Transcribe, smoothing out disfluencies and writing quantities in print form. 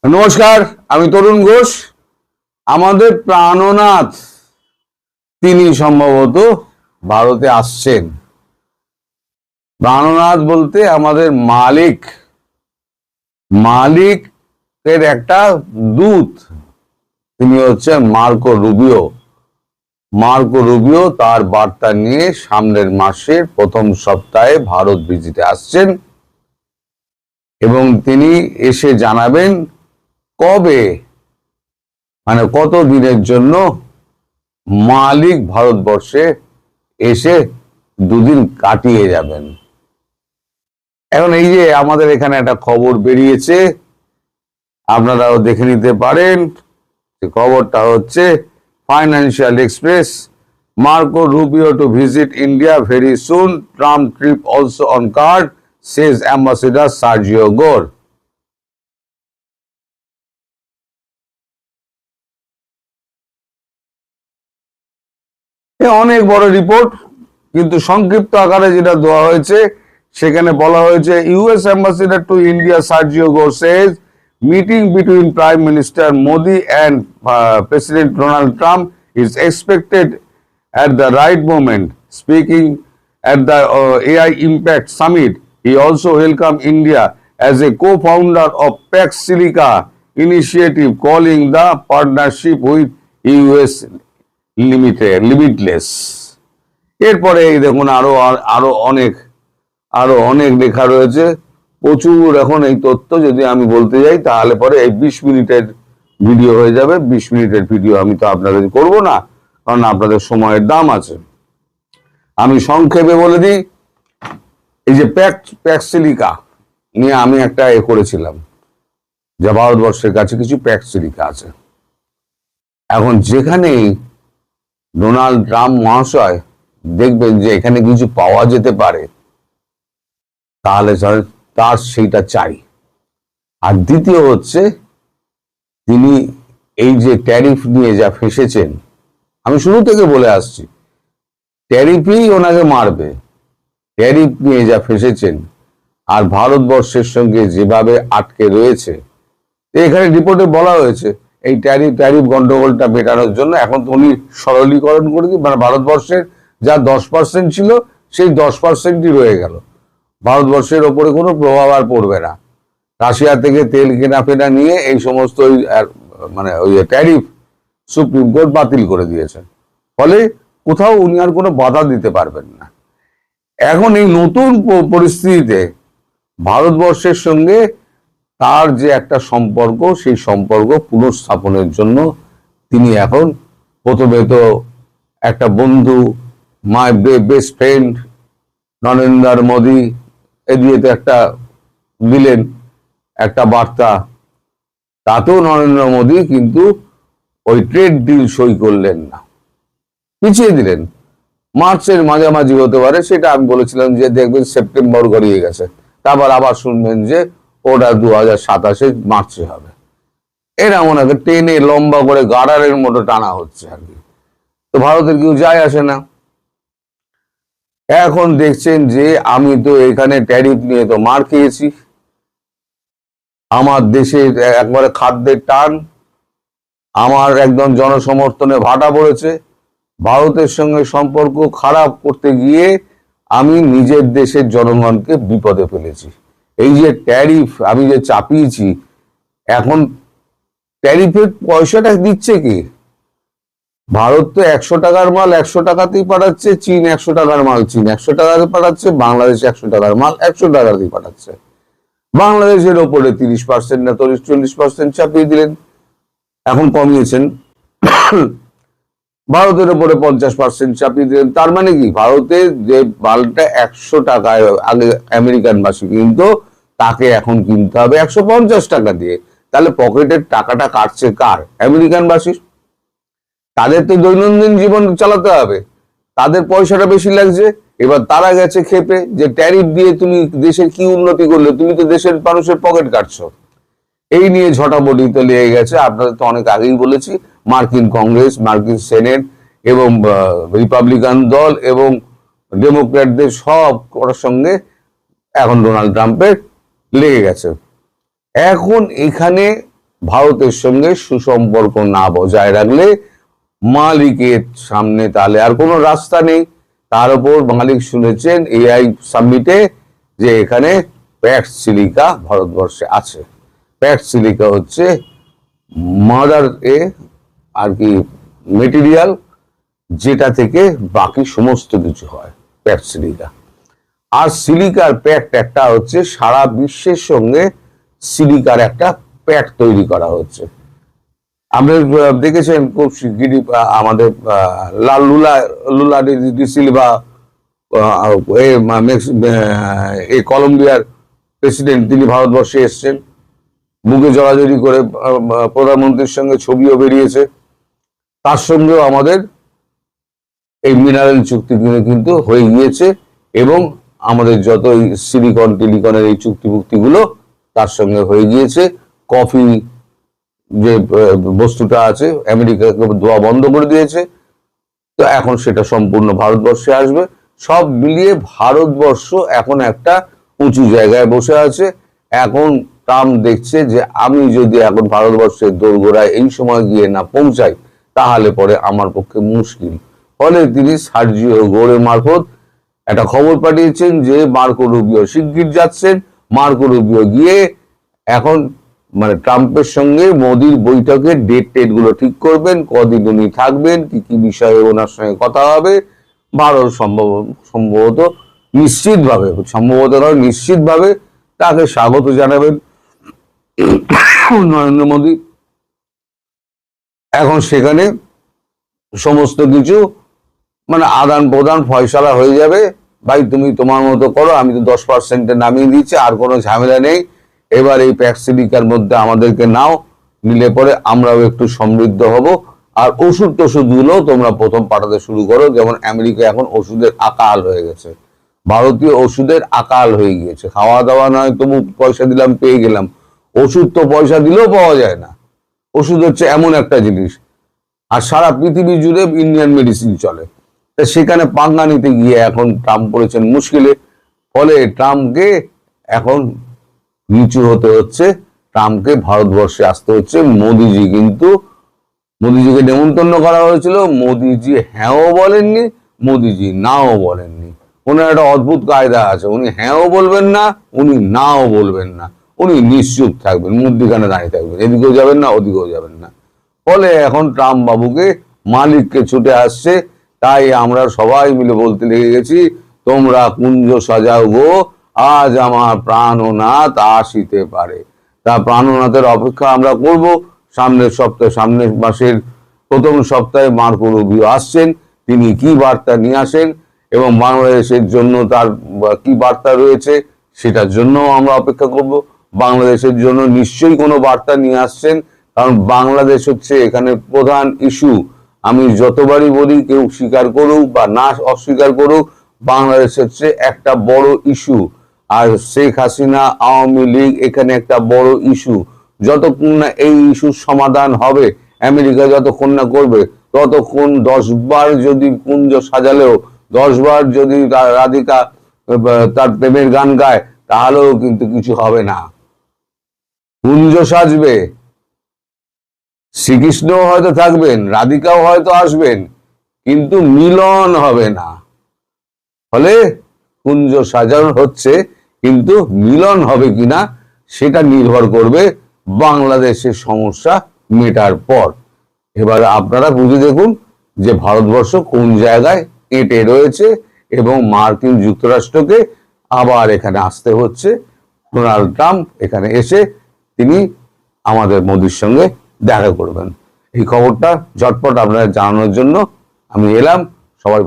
নমস্কার, আমি তরুণ ঘোষ। আমাদের প্রাণনাথ তিনি সম্ভবত ভারতে আসছেন। প্রাণনাথ বলতে আমাদের মালিকের একটা দূত, তিনি হচ্ছেন মার্কো রুবিও তার বার্তা নিয়ে সামনের মাসের প্রথম সপ্তাহে ভারত ভিজিটে আসছেন এবং তিনি এসে জানাবেন কবে, মানে কত দিনের জন্য মালিক ভারতবর্ষে এসে দুদিন কাটিয়ে যাবেন। এখন এই যে আমাদের এখানে একটা খবর বেরিয়েছে, আপনারাও দেখে নিতে পারেন। খবরটা হচ্ছে financial express, Marco Rubio to visit India very soon, Trump trip also on card, Sage ambassador Sergio গোর। অনেক বড় রিপোর্ট, কিন্তু সংক্ষিপ্ত আকারে যেটা দেওয়া হয়েছে সেখানে বলা হয়েছে US ambassador to India Sergio গোর সেজ meeting between Prime Minister Modi and President Donald Trump is expected at the right moment. Speaking at the AI Impact Summit, he also welcomed India as a co-founder of Pax Silica initiative, calling the partnership with US limitless. এরপরে এই দেখুন আরো অনেক লেখা রয়েছে, প্রচুর। এখন এই তথ্য যদি আমি বলতে যাই তাহলে পরে এই 20 মিনিটের ভিডিও হয়ে যাবে। 20 মিনিটের ভিডিও আমি তো আপনাদের করব না, কারণ আপনাদের সময়ের দাম আছে। আমি সংক্ষেপে বলে দিই, এই যে প্যাক্স সিলিকা নিয়ে আমি একটা করেছিলাম, যা ভারতবর্ষের কাছে কিছু প্যাক্স সিলিকা আছে। এখন যেখানেই ডোনাল্ড ট্রাম্প মহাশয় দেখবেন যে এখানে কিছু পাওয়া যেতে পারে, তাহলে তার সেইটা চাই। আর দ্বিতীয় হচ্ছে, তিনি এই যে ট্যারিফ নিয়ে যা ফেসেছেন, আমি শুরু থেকে বলে আসছি ট্যারিফই ওনাকে মারবে। ট্যারিফ নিয়ে যা ফেসেছেন আর ভারতবর্ষের সঙ্গে যেভাবে আটকে রয়েছে, এখানে রিপোর্টে বলা হয়েছে এই ট্যারিফ গন্ডগোলটা মেটানোর জন্য এখন উনি সরলীকরণ করে দিয়ে, মানে ভারতবর্ষের যা 10% ছিল সেই 10%ই রয়ে গেল। ভারতবর্ষের ওপরে কোনো প্রভাব আর পড়বে না। রাশিয়া থেকে তেল কেনা নিয়ে এই সমস্ত ওই ট্যারিফ সুপ্রিম কোর্ট বাতিল করে দিয়েছেন, ফলে কোথাও উনি আর কোনো বাধা দিতে পারবেন না। এখন এই নতুন পরিস্থিতিতে ভারতবর্ষের সঙ্গে তার যে একটা সম্পর্ক, সেই সম্পর্ক পুনঃস্থাপনের জন্য তিনি এখন প্রথমে তো একটা বন্ধু, my best friend Narendra Modi দিয়ে তো একটা দিলেন একটা বার্তা, তাতেও নরেন্দ্র মোদী কিন্তু ওই ট্রেড ডিল সই করলেন না, পিছিয়ে দিলেন। মার্চের মাঝামাঝি হতে পারে, সেটা আমি বলেছিলাম যে দেখবেন সেপ্টেম্বর গড়িয়ে গেছে, তারপর আবার শুনবেন যে ওটা 2027 মার্চে হবে। এরা মনে হয় টেনে লম্বা করে গার্ডারের মতো টানা হচ্ছে আর কি। তো ভারতের কেউ যায় আসে না। এখন দেখছেন যে আমি তো এখানে ট্যারিফ নিয়ে তো মার খেয়েছি, আমার দেশে একবারে খাদ্যের টান, আমার একদম জনসমর্থনে ভাটা পড়েছে। ভারতের সঙ্গে সম্পর্ক খারাপ করতে গিয়ে আমি নিজের দেশের জনগণকে বিপদে ফেলেছি। এই যে ট্যারিফ আমি যে চাপিয়েছি, এখন ট্যারিফের পয়সাটা দিচ্ছে কি? ভারত তো 100 টাকার মাল 100 টাকাতেই পাঠাচ্ছে, চীন 100 টাকার মাল চীন 100 টাকাতে পাঠাচ্ছে, বাংলাদেশ 100 টাকার মাল 100 টাকাতেই পাঠাচ্ছে। বাংলাদেশের ওপরে 30% না 40% চাপিয়ে দিলেন, এখন কমিয়েছেন। ভারতের ওপরে 50% চাপিয়ে দিলেন। তার মানে কি, ভারতের যে মালটা 100 টাকায় আগে আমেরিকানবাসী কিনতো, তাকে এখন কিনতে হবে 150 টাকা দিয়ে। তাহলে পকেটের টাকাটা কাটছে কার? আমেরিকানবাসীর। তাদের তো দৈনন্দিন জীবন চালাতে হবে, তাদের পয়সাটা বেশি লাগছে। এবার তারা গেছে খেপে যে ট্যারিফ দিয়ে তুমি দেশের কি উন্নতি করলে, তুমি তো দেশের মানুষের পকেট কাটছো। এই নিয়ে ঝটাপটিতে লেগে গেছে। আপনাদের তো অনেক আগেই বলেছি, মার্কিন কংগ্রেস, মার্কিন সেনেট এবং রিপাবলিকান দল এবং ডেমোক্র্যাটদের সব করার সঙ্গে এখন ডোনাল্ড ট্রাম্পের লেগে গেছে। এখন এখানে ভারতের সঙ্গে সুসম্পর্ক না বজায় রাখলে মালিকের সামনে তাহলে আর কোনো রাস্তা নেই। তার উপর মালিক শুনেছেন এআই সামিটে যে এখানে প্যাক্স সিলিকা ভারতবর্ষে আছে। প্যাক্স সিলিকা হচ্ছে মাদার আর কি মেটেরিয়াল, যেটা থেকে বাকি সমস্ত কিছু হয়, প্যাক্ট সিলিকা। আর সিলিকার প্যাক্ট একটা হচ্ছে সারা বিশ্বের সঙ্গে সিলিকার একটা প্যাক্ট তৈরি করা হচ্ছে। আপনি দেখেছেন খুব শিগগিরই আমাদের লুলা ডি সিলভা কলম্বিয়ার প্রেসিডেন্ট, তিনি ভারতবর্ষে এসছেন, বুকে জড়াজড়ি করে প্রধানমন্ত্রীর সঙ্গে ছবিও বেরিয়েছে। তার সঙ্গেও আমাদের এই মিনারেল চুক্তি কিন্তু হয়ে গিয়েছে, এবং আমাদের যত সিলিকন টেলিকনের এই চুক্তিগুলো তার সঙ্গে হয়ে গিয়েছে। কফি যে বস্তুটা আছে আমেরিকাকে দেওয়া বন্ধ করে দিয়েছে, তো এখন সেটা সম্পূর্ণ ভারতবর্ষে আসবে। সব মিলিয়ে ভারতবর্ষ এখন একটা উঁচু জায়গায় বসে আছে। এখন ট্রাম্প দেখছে যে আমি যদি এখন ভারতবর্ষের দোরগোড়ায় এই সময় গিয়ে না পৌঁছাই তাহলে পরে আমার পক্ষে মুশকিল। ফলে তিনি সার্জিও গোরের মারফত একটা খবর পাঠিয়েছেন যে মার্কো রুবিও শিগগির যাচ্ছেন। মার্কো রুবিও গিয়ে এখন মানে ট্রাম্পের সঙ্গে মোদির বৈঠকের ডেট গুলো ঠিক করবেন, কদিন উনি থাকবেন, কি কি বিষয়ে ওনার সঙ্গে কথা হবে। ভারত সম্ভবত নিশ্চিতভাবে তাকে স্বাগত জানাবেন নরেন্দ্র মোদী। এখন সেখানে সমস্ত কিছু মানে আদান প্রদান ফয়সালা হয়ে যাবে। ভাই তুমি তোমার মতো করো, আমি তো 10% নামিয়ে দিচ্ছি, আর কোনো ঝামেলা নেই। এবার এই প্যাক্স সিলিকার মধ্যে আমাদেরকে নাও, নিলে পরে আমরাও একটু সমৃদ্ধ হব। আর ওষুধ টষুধগুলো তোমরা প্রথম পাঠাতে শুরু করো। যেমন আমেরিকা এখন ওষুধের আকাল হয়ে গেছে, ভারতীয় ওষুধের আকাল হয়ে গিয়েছে। খাওয়া দাওয়া নয় তবু পয়সা দিলাম পেয়ে গেলাম, ওষুধ তো পয়সা দিলেও পাওয়া যায় না। ওষুধ হচ্ছে এমন একটা জিনিস, আর সারা পৃথিবী জুড়ে ইন্ডিয়ান মেডিসিন চলে। তা সেখানে পাঙ্গা নিতে গিয়ে এখন ট্রাম্প পড়েছেন মুশকিলে। ফলে ট্রাম্পকে এখন নিচু হতে হচ্ছে, ট্রাম্পকে ভারতবর্ষে আসতে হচ্ছে। মোদিজিকে নেমন্তন্ন করা হয়েছিল, মোদিজি হ্যাঁও বলেননি, মোদিজি নাও বলেননি। ওনার একটা অদ্ভুত কায়দা আছে, উনি হ্যাঁও বলবেন না, উনি নাও বলবেন না, উনি নিশ্চুপ থাকবেন, মধ্যিখানে দাঁড়িয়ে থাকবেন, এদিকেও যাবেন না ওদিকেও যাবেন না। ফলে এখন ট্রাম্প বাবুকে মালিককে ছুটে আসছে। তাই আমরা সবাই মিলে বলতে লেগে গেছি, তোমরা কুঞ্জ সাজাও গো, আজ আমার প্রাণনাথ আসিতে পারে। তা প্রাণনাথের অপেক্ষা আমরা করব। সামনের মাসের প্রথম সপ্তাহে মার্কো রুবিও আসছেন, তিনি কি বার্তা নিয়ে আসেন এবং বাংলাদেশের জন্য তার কি বার্তা রয়েছে সেটার জন্য আমরা অপেক্ষা করব। বাংলাদেশের জন্য নিশ্চয়ই কোনো বার্তা নিয়ে আসছেন, কারণ বাংলাদেশ হচ্ছে এখানে প্রধান ইস্যু। আমি যতবারই বলি, কেউ স্বীকার করুক বা না অস্বীকার করুক, বাংলাদেশ হচ্ছে একটা বড় ইস্যু। আর শেখ হাসিনা, আওয়ামী লীগ এখানে একটা বড় ইস্যু। যতক্ষণ না এই ইস্যুর সমাধান হবে, আমেরিকা যতক্ষণ না করবে, ততক্ষণ 10 বার যদি কুঞ্জ সাজালেও, 10 বার যদি রাধিকা তার প্রেমের গান গায়, তাহলেও কিন্তু কিছু হবে না। কুঞ্জ সাজবে, শ্রীকৃষ্ণ হয়তো থাকবেন, রাধিকাও হয়তো আসবেন, কিন্তু মিলন হবে না। ফলে কুঞ্জ সাজানো হচ্ছে, কিন্তু মিলন হবে কিনা সেটা নির্ভর করবে বাংলাদেশের সমস্যা মেটার পর। এবার আপনারা বুঝে দেখুন যে ভারতবর্ষ কোন জায়গায় এঁটে রয়েছে, এবং মার্কিন যুক্তরাষ্ট্রকে আবার এখানে আসতে হচ্ছে। ডোনাল্ড ট্রাম্প এখানে এসে তিনি আমাদের মোদির সঙ্গে দেখা করবেন। এই খবরটা ঝটপট আপনাদের জানানোর জন্য আমি এলাম। সবাই